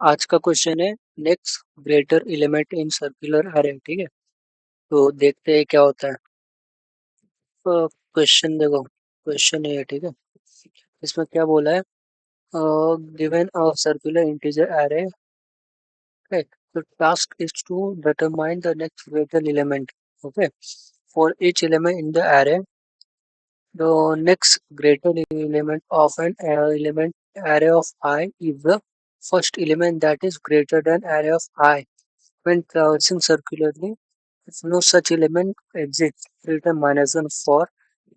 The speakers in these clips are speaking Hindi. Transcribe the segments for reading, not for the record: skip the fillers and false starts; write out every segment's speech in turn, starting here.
आज का क्वेश्चन है next greater element in circular अरे। ठीक है, तो देखते हैं क्या होता है। क्वेश्चन देखो, क्वेश्चन है ठीक है। इसमें क्या बोला है, गिवन अ सर्कुलर इंटीजर अरे, the task is to determine the next greater element. Okay, for each element in the array, the next greater element of an element array of I is the first element that is greater than array of I. When traversing circularly, if no such element exists, return -1 for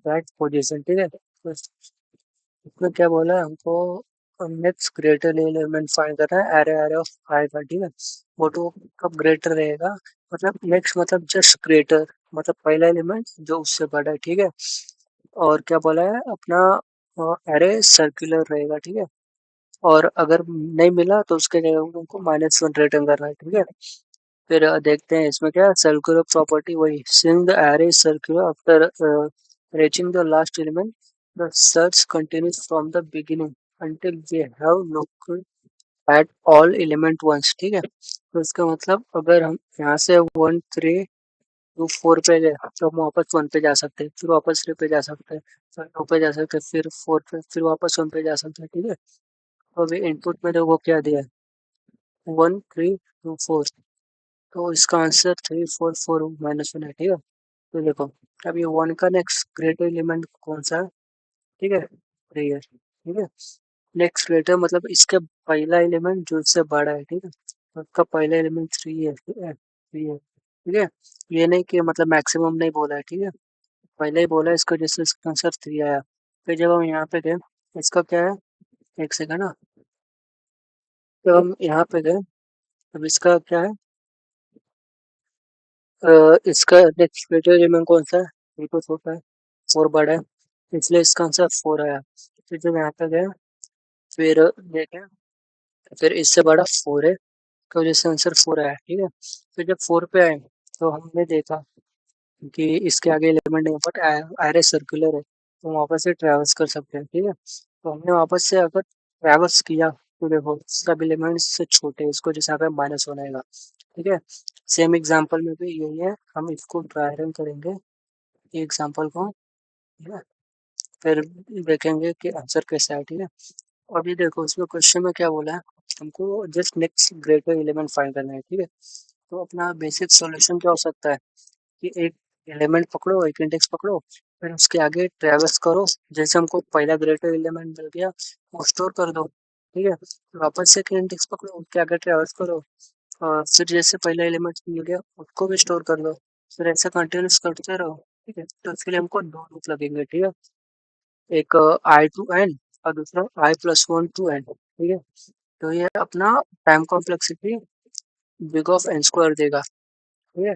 that position. ठीक है, तो इसमें क्या बोला है हमको, नेक्स्ट ग्रेटर एलिमेंट फाइंड करना है एरे एरे ऑफ आई का। ठीक है, वो तो कब ग्रेटर रहेगा, मतलब नेक्स्ट मतलब जस्ट ग्रेटर, मतलब पहला एलिमेंट जो उससे बड़ा है। ठीक है, और क्या बोला है अपना, एरे सर्कुलर रहेगा। ठीक है, और अगर नहीं मिला तो उसके जगह उनको -1 रिटर्न करना है। ठीक है, फिर देखते हैं इसमें क्या सर्कुलर प्रॉपर्टी, वही since the array is circular after reaching the last element the search continues from the beginning until we have looked at all element once। ठीक है, तो इसका मतलब अगर हम यहाँ से 1 3 2 4 पे गए तो हम वापस 1 पे जा सकते हैं, फिर वापस 3 पे जा सकते हैं, फिर 2 पे जा सकते हैं, फिर 4 पे, फिर वापस 1 पे जा सकते हैं। ठीक है, तो अभी इनपुट में देखो क्या दिया है, 1 3 2 4, तो इसका आंसर 3 4 4 -1 है। ठीक है, तो देखो अब ये 1 का नेक्स्ट ग्रेटर एलिमेंट कौन सा है। ठीक है, 3 है। ठीक है, नेक्स्ट ग्रेटर मतलब इसके पहला एलिमेंट जो इससे बड़ा है। ठीक है, तो उसका पहला एलिमेंट 3 है। ठीक है, 3 है। ठीक है, ये नहीं कि मतलब मैक्सिमम नहीं बोला है। ठीक है, पहले ही बोला है इसको, जैसे इसका आंसर 3 आया। फिर जब हम यहाँ पे गए, इसका क्या है, एक सेकंड ना, जब हम यहाँ पे गए अब इसका क्या है, इसका नेक्स्ट ग्रेटर एलिमेंट कौन सा है, ये तो छोटा है, 4 बड़ा है, इसलिए इसका आंसर 4 आया। फिर जब यहाँ पे गए, फिर देखें, फिर इससे बड़ा 4 है, तो वजह से आंसर 4 आया। ठीक है, फिर जब 4 पे आए तो हमने देखा कि इसके आगे एलिमेंट नहीं, बट आयरस सर्कुलर है, तो वापस से ट्रैवर्स कर सकते हैं। ठीक है, तो हमने वापस से अगर ट्रैवर्स किया तो देखो सब एलिमेंट से छोटे हैं, इसको जैसे अगर -1 आएगा। ठीक है, सेम एग्जांपल में भी यही है, हम इसको ट्राई रन करेंगे एग्जांपल को। ठीक है, फिर देखेंगे कि आंसर कैसा है। ठीक है, अभी देखो इसमें क्वेश्चन में क्या बोला है, हमको just next greater element find करना है। ठीक है, तो अपना बेसिक सॉल्यूशन क्या हो सकता है कि एक एलिमेंट पकड़ो, एक इंडेक्स पकड़ो, फिर उसके आगे ट्रैवर्स करो, जैसे हमको पहला ग्रेटर एलिमेंट मिल गया वो स्टोर कर दो। ठीक है, वापस से एक इंडेक्स पकड़ो, उसके आगे ट्रैवर्स करो, और फिर जैसे पहला एलिमेंट मिल गया उसको भी स्टोर कर दो, फिर ऐसा कंटिन्यूस करते रहो। ठीक है, तो इसके लिए हमको 2 लूप लगेंगे। ठीक है, एक I to N और दूसरा I+1 to N। ठीक है, तो ये अपना time complexity big of N square देगा। ठीक है,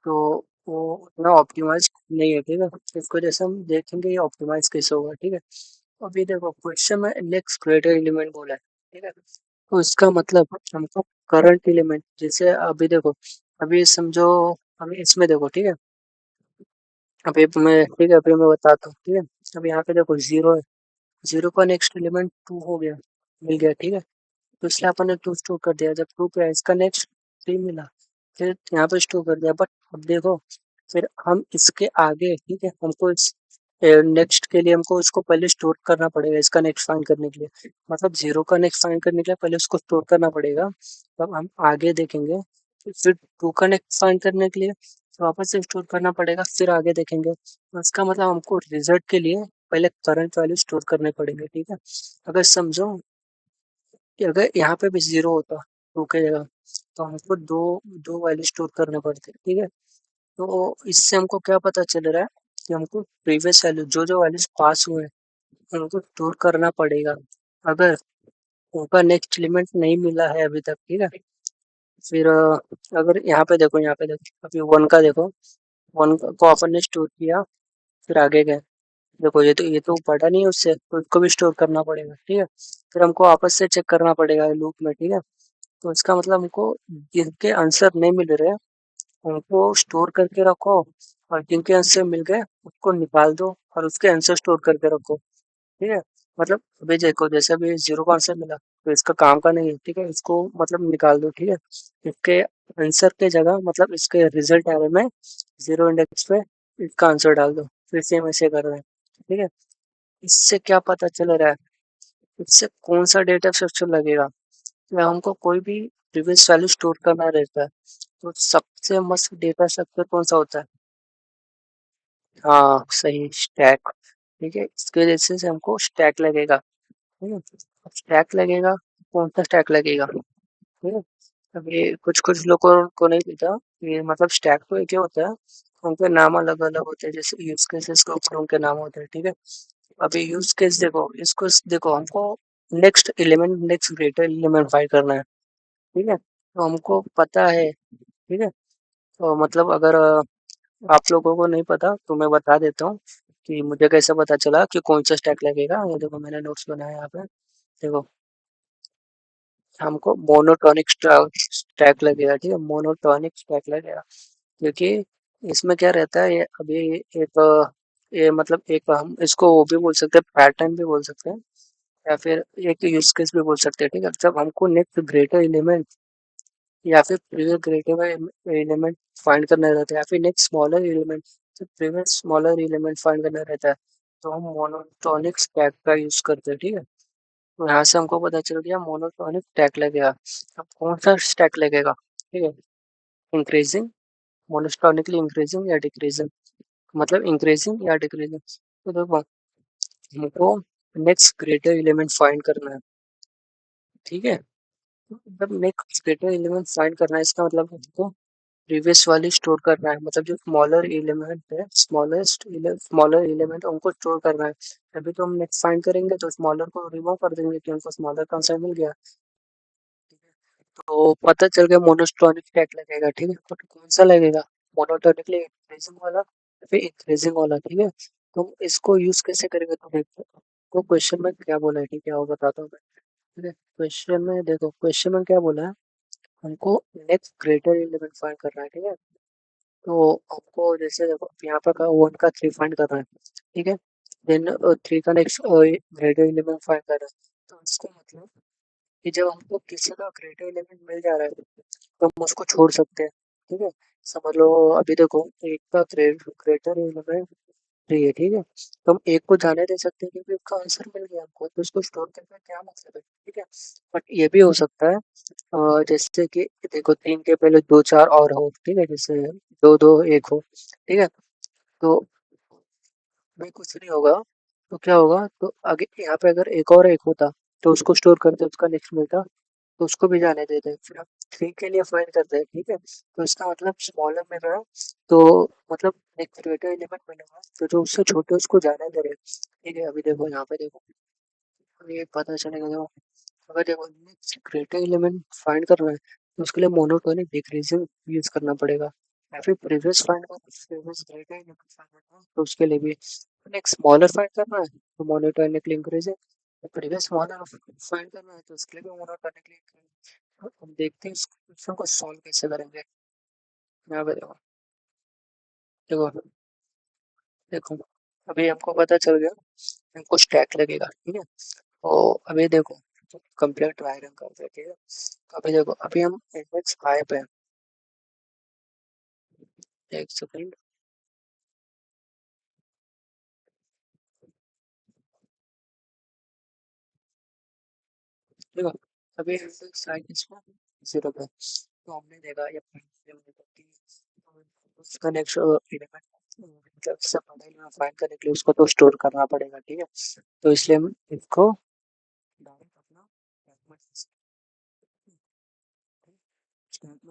तो वो उतना ऑप्टिमाइज नहीं है। ठीक है, इसको जैसे हम देखेंगे ये ऑप्टिमाइज कैसे होगा। ठीक है, अभी देखो क्वेश्चन में नेक्स्ट ग्रेटर एलिमेंट बोला है। ठीक है, तो इसका मतलब हमको करंट एलिमेंट, जैसे अभी देखो, अभी समझो, अभी इसमें देखो। ठीक है, अभी मैं बताता हूँ। ठीक है, अब यहाँ पे देखो 0 है, 0 का नेक्स्ट एलिमेंट 2 हो गया, मिल गया। ठीक है, तो इसलिए अपन ने 2 स्टोर कर दिया, जब 2 पे आया इसका नेक्स्ट 3 मिला, फिर यहाँ पे स्टोर कर दिया। बट अब देखो, फिर हम इसके आगे, ठीक है, हमको इस नेक्स्ट के लिए हमको इसको पहले स्टोर करना पड़ेगा, इसका नेक्स्ट फाइंड करने के लिए, मतलब 0 का नेक्स्ट फाइंड करने के लिए पहले उसको स्टोर करना पड़ेगा, तब हम आगे देखेंगे। फिर 2 का नेक्स्ट फाइंड करने के लिए वापस से स्टोर करना पड़ेगा, फिर आगे देखेंगे। तो इसका मतलब हमको रिजल्ट के लिए पहले करंट वैल्यू स्टोर करने पड़ेंगे। ठीक है, अगर समझो कि अगर यहाँ पे भी 0 होता 2 के जगह, तो हमको दो दो वैल्यू स्टोर करने पड़ते। ठीक है, तो इससे हमको क्या पता चल रहा है कि हमको प्रीवियस वैल्यू जो जो वैल्यूज पास हुए हैं उनको स्टोर करना पड़ेगा, अगर उनका नेक्स्ट एलिमेंट नहीं मिला है अभी तक। ठीक है, फिर अगर यहाँ पे देखो अभी 1 का देखो, 1 को अपन ने स्टोर किया, फिर आगे गए, देखो ये तो पढ़ा नहीं है उससे, तो इसको भी स्टोर करना पड़ेगा। ठीक है, फिर हमको आपस से चेक करना पड़ेगा लूप में। ठीक है, तो इसका मतलब हमको जिनके आंसर नहीं मिल रहे उनको स्टोर करके रखो, और जिनके आंसर मिल गए उसको निकाल दो और उसके आंसर स्टोर करके रखो। ठीक है, मतलब अभी देखो जैसे अभी जीरो का आंसर मिला तो इसका काम का नहीं है, ठीक है, इसको मतलब निकाल दो, ठीक है। इसके आंसर के जगह मतलब इसके रिजल्ट एरे में जीरो इंडेक्स पे इसका आंसर डाल दो, फिर सेम ऐसे कर रहे हैं, ठीक है। इससे क्या पता चल रहा है, इससे कौन सा डेटा स्ट्रक्चर लगेगा, या हमको कोई भी प्रीवियस वैल्यू स्टोर करना रहता है, तो सबसे मस्त डेटा स्ट्रक्चर कौन सा होता है। हाँ सही, स्टैक। ठीक है, इसके वजह से हमको स्टैक लगेगा, ठीक है। अब स्टैक लगेगा, कौन सा स्टैक लगेगा, ठीक है। अब ये कुछ कुछ लोगों को नहीं पता, ये मतलब स्टैक तो एक ही होता है, उनके नाम अलग अलग होते हैं, जैसे यूज केसेस के ऊपर उनके नाम होते हैं, ठीक है। अभी यूज केस देखो, इसको देखो हमको next element next greater element find करना है, ठीक है, तो हमको पता है, ठीक है। तो मतलब अगर आप लोगों को नहीं पता तो मैं बता देता हूँ कि मुझे कैसे पता चला कि कौन सा स्टैक लगेगा। ये देखो मैंने नोट्स बनाया यहाँ पे, देखो हमको मोनोटोनिक स्टैक लगेगा, ठीक है, मोनोटोनिक स्टैक लगेगा, क्योंकि इसमें क्या रहता है, ये अभी एक ये मतलब एक हम इसको वो भी बोल सकते हैं, पैटर्न भी बोल सकते हैं, या फिर एक यूज केस भी बोल सकते हैं, ठीक है। जब हमको नेक्स्ट ग्रेटर एलिमेंट या फिर प्रीवियस ग्रेटर एलिमेंट फाइंड करना रहता है, या फिर नेक्स्ट स्मॉलर एलिमेंट तो प्रीवियस स्मॉलर एलिमेंट फाइंड करना रहता है, तो हम मोनोटोनिक स्टैक का यूज करते हैं, ठीक है। तो यहाँ से हमको पता चल गया मोनोटोनिक स्टैक लगेगा। अब कौन सा स्टैक लगेगा, ठीक है, इंक्रीजिंग, मोनोटोनिकली इंक्रीजिंग या डिक्रीजिंग, मतलब इंक्रीजिंग या डिक्रीजिंग। तो देखो हमको नेक्स्ट ग्रेटर एलिमेंट फाइंड करना है, ठीक है। मतलब नेक्स्ट ग्रेटर एलिमेंट फाइंड करना है, इसका मतलब हमको प्रीवियस वाली स्टोर करना है, मतलब जो स्मॉलर एलिमेंट है, स्मॉलर एलिमेंट उनको स्टोर करना है। अभी तो हम नेक्स्ट फाइंड करेंगे तो स्मॉलर को रिमूव कर देंगे कि हमको स्मॉलर का आंसर मिल गया, तो पता चल गया मोनोटोनिक स्टैक लगेगा, ठीक है। तो कौन सा लगेगा, मोनोटोनिकली इंक्रीजिंग वाला या फिर इंक्रीजिंग वाला, ठीक है। तो इसको यूज कैसे करेंगे तो देखो, तो क्वेश्चन में क्या बोला है, ठीक है, वो बताता हूँ मैं, ठीक है। क्वेश्चन में देखो, क्वेश्चन में क्या बोला है, हमको नेक्स्ट ग्रेटर एलिमेंट फाइंड करना है, ठीक है। तो आपको जैसे देखो यहाँ पर का वन का थ्री फाइंड करना है, ठीक है। देन थ्री का नेक्स्ट ग्रेटर एलिमेंट फाइंड करना है, तो इसका मतलब कि जब हमको किसी का ग्रेटर एलिमेंट मिल जा रहा है तो हम उसको छोड़ सकते हैं, ठीक है। समझ लो अभी देखो एक का ग्रेटर एलिमेंट थ्री है, ठीक है, तो हम एक को जाने दे सकते हैं क्योंकि उसका आंसर मिल गया हमको, तो उसको स्टोर करने का क्या मतलब है, ठीक है। बट ये भी हो सकता है जैसे कि देखो तीन के पहले दो चार और हो, ठीक है, जैसे दो दो एक हो, ठीक है। तो भाई कुछ नहीं होगा, तो क्या होगा, तो आगे यहाँ पे अगर एक और एक होता तो उसको स्टोर करते, उसका नेक्स्ट मिलता तो उसको भी जाने देते हैं, फिर हम थ्री के लिए फाइंड करते हैं, ठीक है। तो इसका मतलब स्मॉलर में रहा, तो मतलब एक ग्रेटर एलिमेंट मिलेगा तो जो उससे छोटे उसको जाने दे रहे, ठीक है। अभी देखो यहाँ पे देखो, ये पता चलेगा देखो, अगर देखो ग्रेटर एलिमेंट फाइंड करना है तो उसके लिए मोनोटोनिक डिक्रीजिंग यूज करना पड़ेगा, या फिर प्रीवियस फाइंड करना है, प्रीवियस ग्रेटर एलिमेंट फाइंड करना है तो उसके लिए भी एक स्मॉलर फाइंड करना है तो monotonically increasing, previous smaller find करना है तो उसके लिए भी मोनोटोनिकली इंक्रीजिंग। हम देखते हैं इस क्वेश्चन को सॉल्व कैसे करेंगे। यहाँ पे देखो, देखो देखो अभी हमको पता चल गया हमको स्टैक लगेगा, ठीक है। तो अभी देखो कंप्लीट डायग्राम करते हैं, ठीक है। तो अभी देखो अभी हम इंडेक्स फाइव पे हैं, एक सेकंड, देखो अभी इंडेक्स फाइव इसमें जीरो पे, तो हमने देखा ये उसका नेक्स्ट एलिमेंट मतलब इससे बड़ा एलिमेंट फाइंड करने के लिए उसको तो स्टोर करना पड़ेगा, ठीक है। तो इसलिए हम इसको डायरेक्ट अपना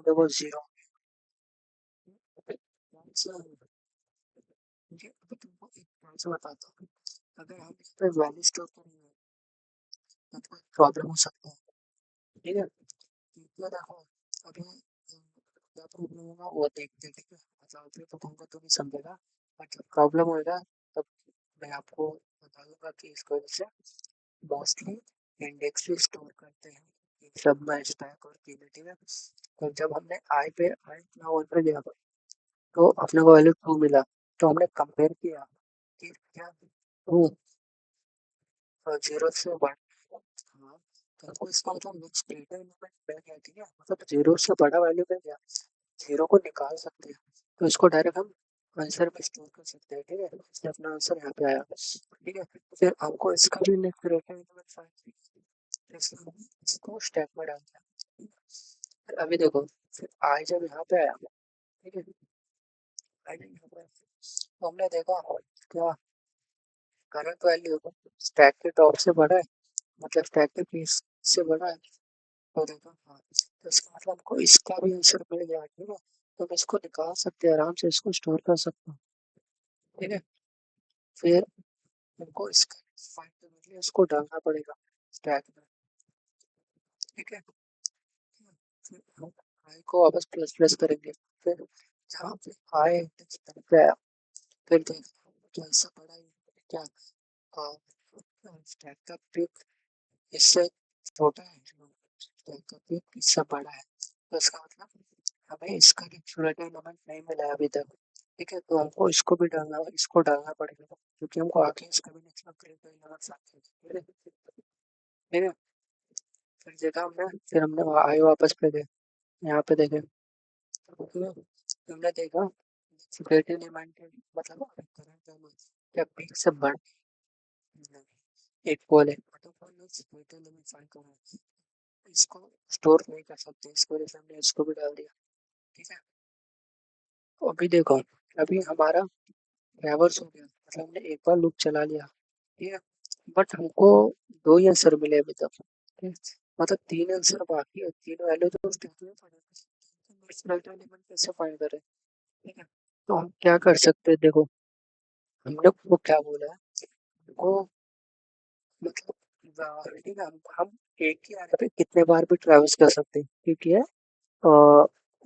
देखो जीरो, मुझे अभी तुमको एक आंसर बताता हूँ, अगर हम इस पे वैल्यू स्टोर करेंगे तो कोई प्रॉब्लम हो सकता है, ठीक है। तो देखो अभी क्या प्रॉब्लम होगा वो देखते हैं, ठीक है, मतलब अभी तो तुमको तो नहीं समझेगा, बट जब प्रॉब्लम होगा तब मैं आपको बता दूंगा कि इसको वजह से मोस्टली इंडेक्स भी स्टोर करते हैं इन सब में स्टैक और की में, ठीक है। तो जब हमने आई पे आई अपना ऑर्डर दिया तो अपने को वैल्यू ट्रू मिला, तो हमने कंपेयर किया कि क्या ट्रू, जीरो से वन। हाँ, तो हमको इसका मतलब नेक्स्ट ग्रेटर एलिमेंट मिल गया, ठीक है, मतलब जीरो से बड़ा वैल्यू मिल गया, जीरो को निकाल सकते हैं, तो इसको डायरेक्ट हम आंसर में स्टोर कर सकते हैं, ठीक है, इसलिए अपना आंसर यहाँ पे आया, ठीक है, फिर हमको इसका भी नेक्स्ट ग्रेटर एलिमेंट फाइंड करना है, इसलिए हमने इसको स्टैक में डाल दिया। फिर अभी देखो, फिर आई जब यहाँ पे आया, ठीक है, आई जब यहाँ पे आया, तो हमने देखा क्या करंट वैल्यू स्टैक के टॉप से बड़ा है, मतलब स्टैक के पीस से बड़ा है, तो देखो हाँ, तो इसका मतलब हमको इसका भी आंसर मिल गया, ठीक है, तो हम इसको निकाल सकते हैं आराम से, इसको स्टोर कर सकते हैं, ठीक है, फिर हमको इसका फाइंड करने के लिए इसको डालना पड़ेगा स्टैक में, ठीक है, फिर हम आई को वापस प्लस प्लस करेंगे, फिर जहाँ पे आई इंडेक्स पे आया, फिर देखो तो ऐसा पड़ा है क्या, स्टैक का पिक इससे छोटा है, स्टैक का पिक इससे बड़ा है, तो इसका मतलब हमें इसका रिक्शुलेटर एलिमेंट नहीं मिला है अभी तक, ठीक है, तो हमको इसको भी डालना, इसको डालना पड़ेगा, क्योंकि हमको आगे इसका भी नेक्स्ट क्रिएटर एलिमेंट चाहिए, ठीक है, फिर देखा हमने, फिर हमने आई वापस पे गए, यहाँ पे देखे, तो हमने देखा क्रिएटर एलिमेंट मतलब करंट क्या पीक से बढ़ इक्वल है, मतलब क्रिएटर एलिमेंट फाइंड करना है, इसको स्टोर नहीं कर सकते, इसको वजह से हमने इसको भी डाल दिया, ठीक है, तो अभी देखो, अभी हमारा रिवर्स हो गया, मतलब हमने एक बार लूप चला लिया, ठीक है, बट हमको दो ही आंसर मिले अभी तक, ठीक है, मतलब तीन आंसर बाकी है, तीन वैल्यू तो स्टैक में पड़े, एलिमेंट कैसे फाइंड करें, ठीक है, तो हम क्या कर सकते हैं, देखो हमने वो क्या बोला है, वो मतलब ठीक है, हम एक ही आरे पे कितने बार भी ट्रेवल्स कर सकते हैं, क्योंकि है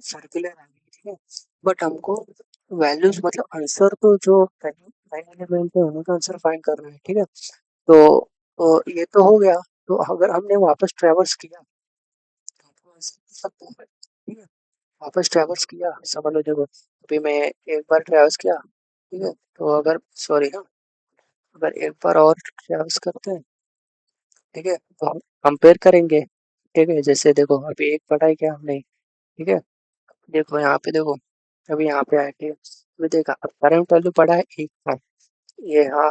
सर्कुलर आगे, ठीक है, बट हमको वैल्यूज मतलब आंसर तो जो फाइनल एलिमेंट है उन्हीं का आंसर फाइंड करना है, ठीक है, तो ये तो हो गया, तो अगर हमने वापस ट्रेवर्स किया तो हमको आंसर मिल सकता है, ठीक है, वापस ट्रेवर्स किया, समझ लो, देखो अभी मैं एक बार ट्रेवर्स किया, ठीक है, तो अगर सॉरी हाँ, अगर एक बार और ट्रेवर्स करते हैं, ठीक है, तो हम कंपेयर करेंगे, ठीक है, जैसे देखो अभी एक पढ़ा किया हमने, ठीक है, देखो यहाँ पे देखो, अभी यहाँ पे आया, ठीक है, अभी देखा अब करंट वैल्यू पड़ा है एक था, ये हाँ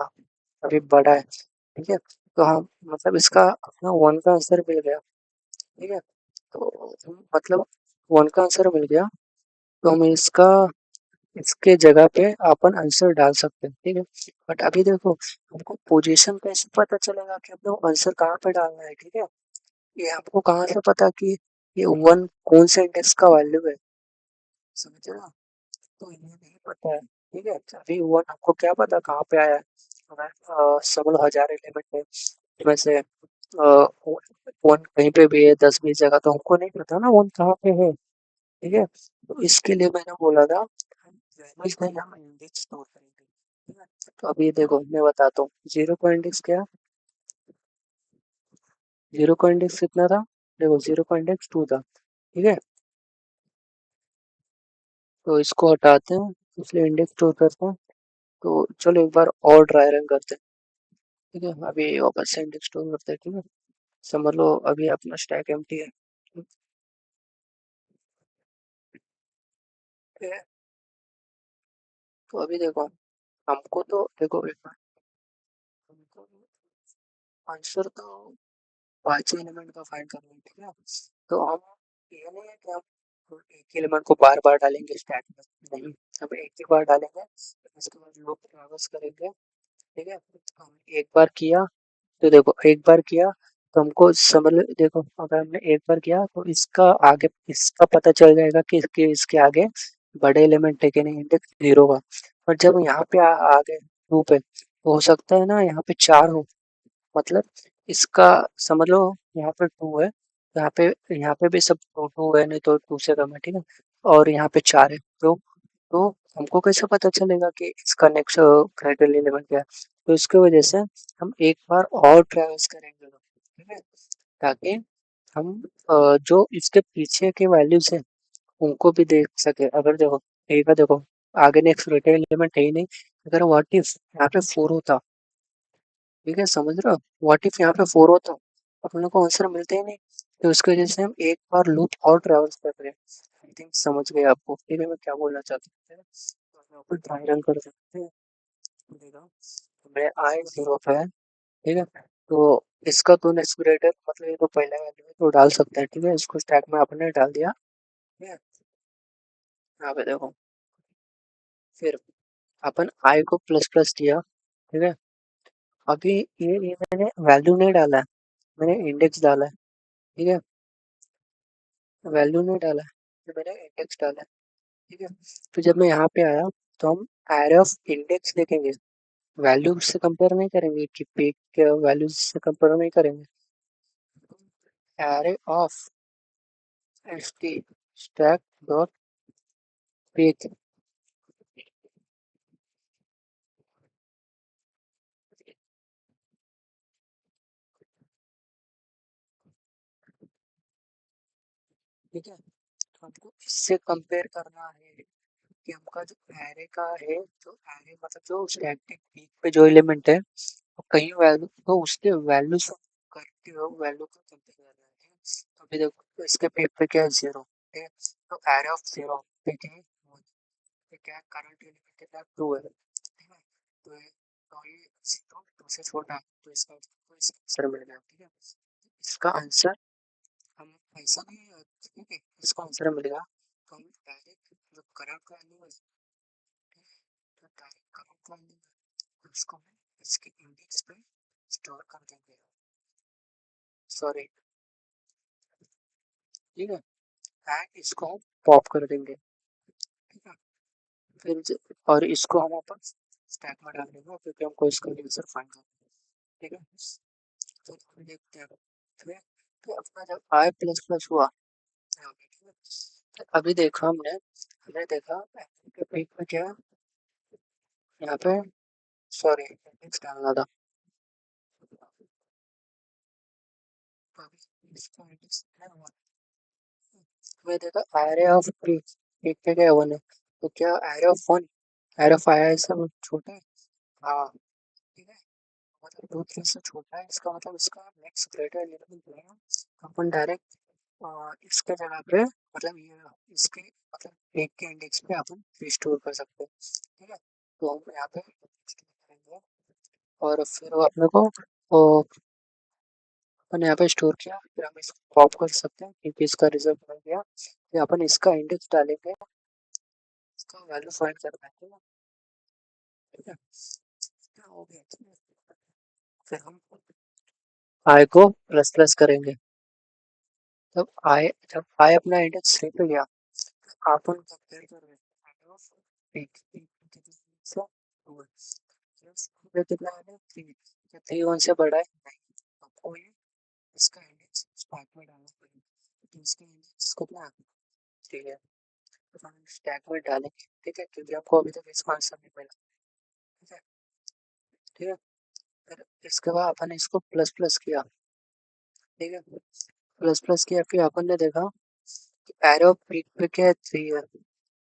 अभी बड़ा है, ठीक है, तो हम मतलब इसका अपना वन का आंसर मिल गया, ठीक है, तो हम मतलब वन का आंसर मिल गया, तो हम इसका इसके जगह पे अपन आंसर डाल सकते हैं, ठीक है, बट अभी देखो हमको पोजीशन कैसे पता चलेगा कि अपने आंसर कहाँ पे डालना है, ठीक है, ये हमको कहाँ से पता कि ये वन कौन से इंडेक्स का वैल्यू है, समझ रहे हो, तो ये नहीं पता है, ठीक है, अभी वन आपको क्या पता कहाँ पे आया है, अगर 16,000 एलिमेंट है इसमें से वन कहीं पे भी है 10-20 जगह, तो हमको नहीं पता ना वन कहाँ पे है, ठीक है, तो इसके लिए मैंने बोला था वैल्यूज नहीं, हम इंडेक्स स्टोर करेंगे, ठीक है, तो अभी देखो मैं बताता हूँ, जीरो का इंडेक्स क्या, जीरो का इंडेक्स कितना था, देखो जीरो का इंडेक्स 2 था, ठीक है, तो इसको हटाते हैं, इसलिए इंडेक्स स्टोर करते हैं, तो चलो एक बार और ड्राई रन करते हैं, ठीक है, अभी वापस से इंडेक्स स्टोर करते हैं, ठीक है, समझ लो अभी अपना स्टैक एम्प्टी है, ठीक है, तो अभी देखो हमको तो देखो एक बार हमको आंसर तो पांच एलिमेंट का फाइंड करना है, ठीक है, तो हम ये नहीं है कि हम एक एलिमेंट को बार बार डालेंगे स्टैक में, नहीं, हम एक ही बार डालेंगे, उसके बाद लूप ट्रैवर्स करेंगे, ठीक है, हम एक बार किया, तो देखो एक बार किया तो हमको समझ लो, देखो अगर हमने एक बार किया तो इसका आगे इसका पता चल जाएगा कि इसके आगे बड़े एलिमेंट है कि नहीं, इंडेक्स जीरो का, पर जब यहाँ पे आ गए टू पे, तो हो सकता है ना यहाँ पे चार हो, मतलब इसका समझ लो यहाँ पे टू है, यहाँ पे भी सब टू टू है, नहीं तो टू से कम है, ठीक है, और यहाँ पे चार है, तो हमको कैसे पता चलेगा कि इसका नेक्स्ट क्राइटेरिया एलिमेंट क्या है, तो इसकी वजह से हम एक बार और ट्रेवल्स करेंगे, ठीक है, ताकि हम जो इसके पीछे के वैल्यूज हैं उनको भी देख सके, अगर देखो एक है, देखो आगे नेक्स्ट क्राइटेरिया एलिमेंट है ही नहीं, अगर व्हाट इफ यहाँ पे फोर होता, ठीक है, समझ रहे हो? व्हाट इफ यहाँ पे 4 होता, अपने को आंसर मिलते ही नहीं, तो उसकी वजह से हम एक बार लूप और ट्रेवल्स कर रहे हैं। आई थिंक समझ गए आपको, ठीक है मैं क्या बोलना चाहता हूँ। तो हम यहाँ पर ट्राई रन कर सकते हैं, देखो मैं आई 0 पे है, ठीक है। तो इसका तो नेक्स्ट ग्रेटर मतलब ये तो पहला वैल्यू है तो डाल सकते हैं, ठीक है। इसको स्टैक में आपने डाल दिया, ठीक है। यहाँ पे देखो, फिर अपन आई को प्लस प्लस दिया, ठीक है। अभी ये मैंने वैल्यू नहीं डाला है, मैंने इंडेक्स डाला है, ठीक है। वैल्यू नहीं डाला है, तो मैंने इंडेक्स डाला है, ठीक है। तो जब मैं यहाँ पे आया तो हम एरे ऑफ इंडेक्स देखेंगे, वैल्यू से कंपेयर नहीं करेंगे कि पेज के वैल्यू से कंपेयर नहीं करेंगे। Array of st stack dot page, ठीक है। तो हमको इससे कंपेयर करना है कि हमका जो एरे का है, जो एरे मतलब जो स्टैक के पीक पे जो एलिमेंट है वो कहीं वैल्यू तो उसके वैल्यू से करते हो वैल्यू को कंपेयर करना है, ठीक है। तो अभी देखो तो इसके पीक पे क्या है 0, ठीक है। तो एरे ऑफ 0 पे क्या है 1, पे क्या है करंट एलिमेंट कितना 2 है, ठीक है। तो ये 0 2 से छोटा है, तो इसका आंसर मिल गया, ठीक है। इसका आंसर हम ऐसा नहीं, ठीक है। इसका आंसर मिलेगा तो हम डायरेक्ट जो करंट वैल्यू है, तो डायरेक्ट करंट वैल्यू है उसको हम इसके इंडेक्स पे स्टोर कर देंगे, सॉरी, ठीक है। एंड इसको हम पॉप कर देंगे, ठीक है। फिर और इसको हम अपन स्टैक में डाल देंगे क्योंकि हमको इसका आंसर फाइंड करना है, ठीक है। तो हम देखते हैं, ठीक है। तो अपना जब आई प्लस प्लस हुआ यहाँ पे, ठीक है। तो अभी देखा हमने देखा के पीक में क्या है, यहाँ पे सॉरी इंडेक्स डालना था, तो अभी इसका इंडेक्स क्या हुआ, मैं देखा एरे ऑफ पीक, पीक पे क्या 1 है, तो क्या एरे ऑफ 1, एरे ऑफ आया इससे छोटा है, हाँ, ठीक है। मतलब 2 3 से छोटा है, इसका मतलब इसका नेक्स्ट ग्रेटर एलिमेंट जो है अपन डायरेक्ट इसके जगह पे मतलब ये इसके मतलब पीक के इंडेक्स पे अपन रिस्टोर कर सकते हैं, ठीक है। तो हम यहाँ पे करेंगे और फिर वो अपने को वो अपन यहाँ पे स्टोर किया, फिर हम इसको पॉप कर सकते हैं क्योंकि इसका रिजल्ट बन गया, फिर अपन इसका इंडेक्स डालेंगे, इसका वैल्यू फाइंड करना है, ठीक है। क्या हो गया, ठीक है। फिर हम आई को प्लस प्लस करेंगे, तब आई जब आई अपना इंडेक्स 3 पे गया, अपन कंपेयर कर रहे हैं ऑफ पीक, पीक कितना है 2 है, प्लस पे कितना है 3, क्या 3 1 से बड़ा है नहीं, आपको ये इसका इंडेक्स स्टैक में डालना पड़ेगा, तो इसका इंडेक्स कितना है 3 है, तो हम स्टैक में डालेंगे, ठीक है, क्योंकि आपको अभी तक इसका आंसर नहीं मिला, ठीक है, ठीक है। फिर इसके बाद अपन इसको प्लस प्लस किया, ठीक है। प्लस प्लस किया फिर अपन ने देखा कि एरो पीक पे क्या है 3 है,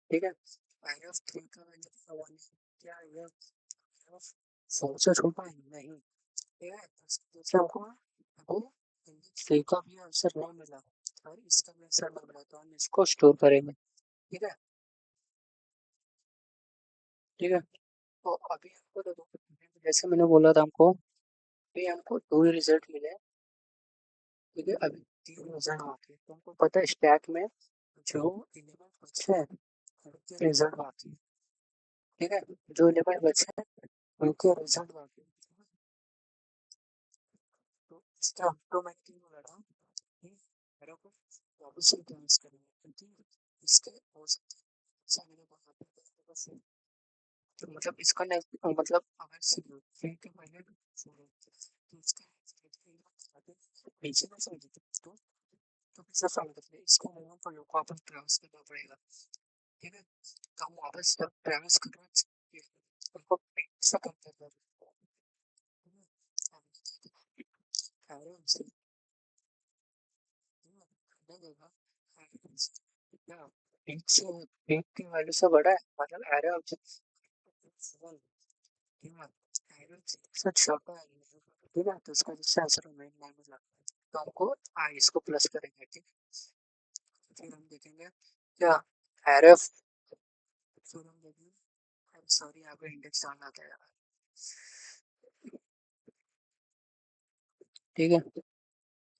ठीक है। एरो ऑफ 3 का वैल्यू कितना 1 है, क्या है ये 4 से छोटा है नहीं, ठीक है। जैसे हमको अभी इंडेक्स 3 का भी आंसर नहीं मिला और इसका भी आंसर नहीं मिला, तो हम इसको स्टोर करेंगे, ठीक है, ठीक है। तो अभी हमको देखो जैसे मैंने बोला था हमको, अभी हमको 2 रिजल्ट मिले, ठीक है। अभी 3 रिजल्ट बाकी है, तो हमको पता है स्टैक में जो एलिमेंट बचे हैं उनके रिजल्ट बाकी है, ठीक है। जो एलिमेंट बचे हैं उनके रिजल्ट बाकी है, तो इसका ऑटोमेटिकली वो लड़ा कि एरो को वापस से ट्रांस करेंगे क्योंकि इसके हो सकते हैं सामने को तो मतलब इसका मतलब अगर से फिर के पहले तो इसका पीछे में समझ तो कैसे फाइंड करते हैं इसको, हम पर को अपन ट्रांस करना पड़ेगा, ठीक है। तो हम वापस जब ट्रांस करना चाहिए उनको पीछे कंपेयर कर आराम से देगा, या पीक से पीक की वैल्यू से बड़ा है मतलब एरो ऑब्जेक्ट 1, ठीक है, एरो से छोटा है ठीक है, तो इसका जिससे आंसर मेन लाइन में लगता है, तो हमको आई इसको प्लस करेंगे, ठीक है। फिर हम देखेंगे क्या एरएफ, फिर हम देखेंगे, सॉरी यहाँ पे इंडेक्स डालना था यार, ठीक है,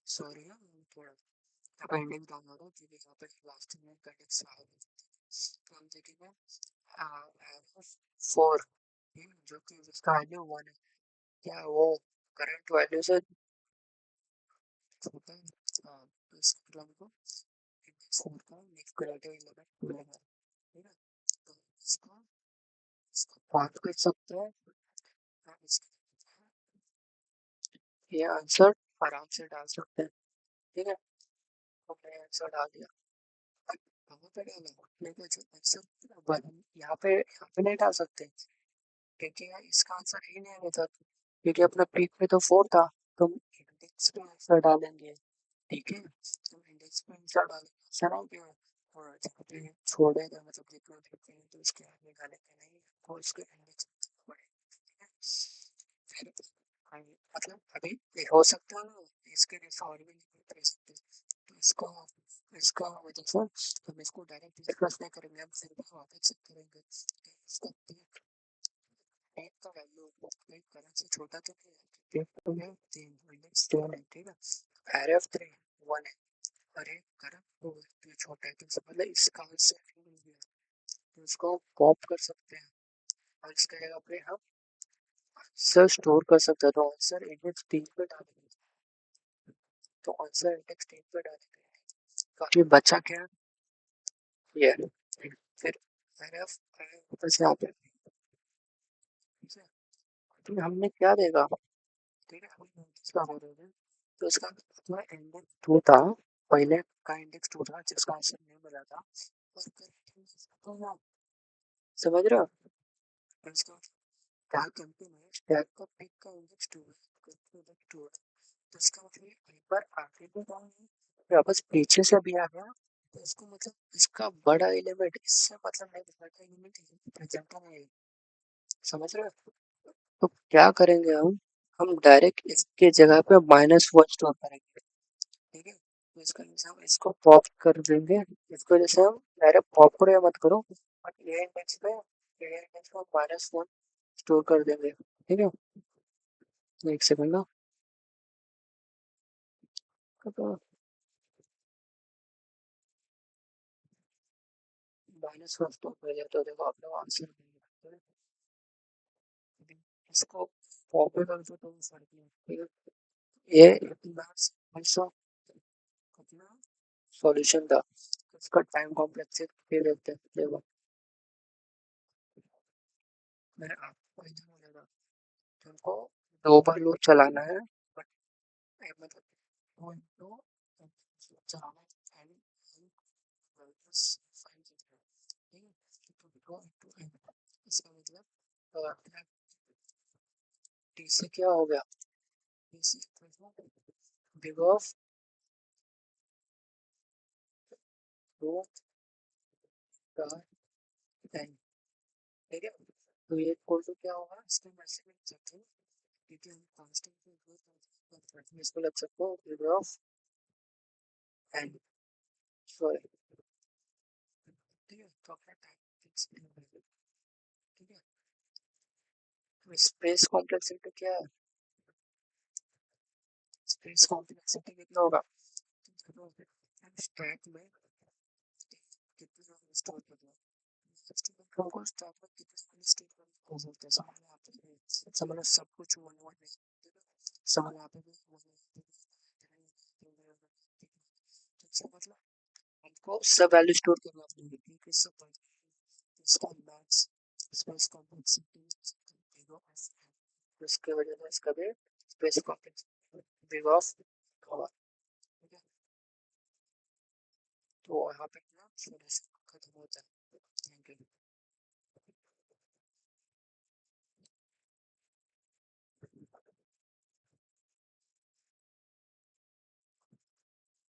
सॉरी ना, थोड़ा यहाँ पे इंडेक्स डालना था क्योंकि यहाँ पे लास्ट में इंडेक्स आ गया। तो हम देखेंगे एरएफ 4, जो कि जिसका वैल्यू 1 है, क्या वो करंट वैल्यू से छोटा है? हाँ, तो इसका मतलब हमको इंडेक्स 4 का नेगेटिव एलिमेंट मिलेगा, ठीक है। तो इसको इसको बात कर सकते हैं, हम ये आंसर आराम से डाल सकते हैं, ठीक है। हमने आंसर डाल दिया, अब कहाँ पे डाला, देखो जो आंसर यहाँ पे नहीं डाल सकते क्योंकि यार इसका आंसर ही नहीं आया था, क्योंकि अपना पीक पे तो 4 था, तो हम इंडेक्स पे आंसर डालेंगे, ठीक है। हम इंडेक्स पे आंसर डालेंगे, ऐसा नहीं कि और जहाँ पे छोड़ेगा, मतलब जितना देखते हैं तो उसके आगे डालेंगे नहीं, और उसके इंडेक्स फिर मतलब अभी ये हो सकता है ना, इसके जैसा और भी नहीं कर सकते, तो इसको इसका वजह से हम इसको डायरेक्ट डिस्कस नहीं करेंगे, हम फिर भी वापस चेक करेंगे कि इसका पीक का वैल्यू पीक करंट से छोटा तो नहीं है, पीक तो है 3 इंडेक्स 2 है, ठीक है, आरएफ 3 1 है और एक करंट 2 है, तो ये छोटा है, तो इसका मतलब इसका आंसर मिल गया, तो इसको हम पॉप कर सकते हैं और इसके जगह पे हम आंसर स्टोर कर सकते हैं, तो आंसर इंडेक्स 3 पे डालेंगे, तो आंसर इंडेक्स 3 पे डालेंगे, काफी बचा क्या ये, फिर आरएफ वापस यहाँ पे, ठीक है। तो हमने क्या देखा, ठीक है, हमने नोटिस क्या कर रहे थे, तो इसका अपना इंडेक्स 2 था, पहले का इंडेक्स 2 था जिसका आंसर नहीं मिला था, और तो ना, समझ रहे हो, और इसका टैग कैंपेन है, टैग का पिक का इंडेक्स 2 है, इंडेक्स 2 है, तो इसका मतलब एक बार आगे भी डाउन है, फिर वापस पीछे से भी आ गया, तो इसको मतलब इसका बड़ा एलिमेंट इससे मतलब नहीं, बड़ा एलिमेंट प्रेजेंट नहीं है, समझ रहे हो। तो क्या करेंगे हम डायरेक्ट इसके जगह पे -1 स्टोर करेंगे, ठीक है, तो इसका जैसे हम इसको पॉप कर देंगे, इसको जैसे हम डायरेक्ट पॉप करो या मत करो, बट ये इंडेक्स पे -1 स्टोर कर देंगे, ठीक है। एक सेकंड ना, तो -1 स्टोर कर दिया, तो देखो आप लोग आंसर इसको पॉप कर दो तो फर्क नहीं, ठीक है। ये इतना सा अपना सॉल्यूशन था, इसका टाइम कॉम्प्लेक्सिटी देखते हैं, देखो मैंने आपको इधर बोला था, तुमको 2 बार लूप चलाना है, बट मतलब 2 इंटू चलाना है एंड प्लस 5, ठीक है, तो 2 इंटू एन, इसका मतलब टी से क्या हो गया, टी से बिग ऑफ 2 का एन, ठीक है, तो ये इक्वल टू क्या होगा, इसको मैं ऐसे लिख सकता हूँ क्योंकि हम कांस्टेंट को इक्वल करते हैं, इसको लग सकता है बिग ऑफ एन, सॉरी, ठीक है, तो अपना टाइम फिक्स नहीं होगा, ठीक है। तो स्पेस कॉम्प्लेक्सिटी क्या है, स्पेस कॉम्प्लेक्सिटी कितना होगा, स्टैक में कितना स्टोर करना है, हमको स्टैक में कितना स्टोर कर सकते हैं, सामान यहाँ पे सामान सब कुछ 1 1 नहीं, ठीक है, सामान यहाँ पे भी 1 1, तो इसका मतलब हमको सब वैल्यू स्टोर करना पड़ेगी, क्योंकि सब इसका मैक्स स्पेस कॉम्प्लेक्सिटी उसके वजह से इसका भी स्पेस कॉम्प्लेक्सिटी बिग ऑफ होगा, ठीक है। तो यहाँ पे ना